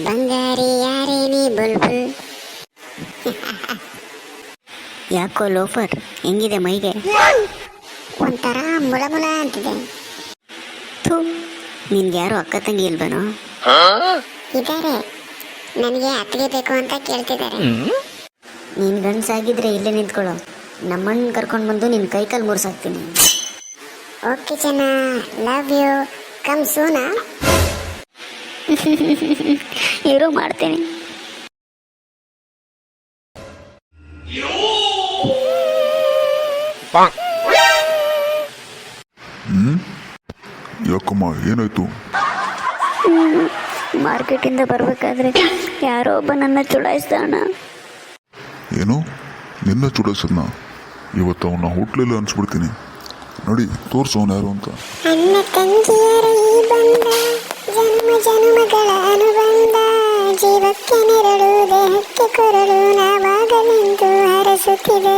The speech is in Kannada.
ಬಂಗಾರಿ ಯಾರೇ ನೀ ಬುಲ್ಬುಲ್. ಯಾಕೋ ಲೋಫರ್, ಹೆಂಗಿದೆ ಮೈಗೆ? ಒಂಥರ ಮುಳಮುಳ ಅಂತಿದೆ. ಥೂ, ನಿನ್ಗೆ ಯಾರು ಅಕ್ಕ ತಂಗಿ ಇಲ್ವನೋ? ಇದ್ದಾರೆ, ನನಗೆ ಅತ್ತಿಗೆ ಬೇಕು ಅಂತ ಕೇಳ್ತಿದ್ದಾರೆ. ನೀನು ಗಂಡಸಾಗಿದ್ರೆ ಇಲ್ಲೇ ನಿಂತ್ಕೊಳ್ಳೋ, ನಮ್ಮಣ್ಣ ಕರ್ಕೊಂಡು ಬಂದು ನಿನ್ನ ಕೈಕಾಲು ಮುರ್ಸಾಕ್ತೀನಿ. ಓಕೆ ಚೆನ್ನ, ಲವ್ ಯು, ಕಮ್ ಸೂನಾ. ಇರೋ ಮಾಡ್ತೇನೆ. ಯಾಕಮ್ಮ, ಏನಾಯ್ತು? ಮಾರ್ಕೆಟಿಂದ ಬರ್ಬೇಕಾದ್ರೆ ಯಾರೋ ಒಬ್ಬ ನನ್ನ ಚುಡಾಯಿಸ್ದ ಅಣ್ಣ. ಏನು, ನಿನ್ನ ಚುಡಾಯಿಸದ್ನ? ಇವತ್ತು ಅವನ್ನ ಹೋಟ್ಲೆಲ್ಲ ಅನ್ಸ್ಬಿಡ್ತೀನಿ. ನೋಡಿ, ತೋರ್ಸು ಅವನು ಯಾರು ಅಂತ. ಅಣ್ಣ ತಂಗಿಯರ ಈ ಬಂಧ, ಜನ್ಮ ಜನ್ಮಗಳ ಅನುಬಂಧ, ಜೀವಕ್ಕೆ ನೆರಳು ದೇಹಕ್ಕೆ ಕೊರಳು ನಾವಾಗಲೆಂದು ಹರಸುತ್ತಿದೆ.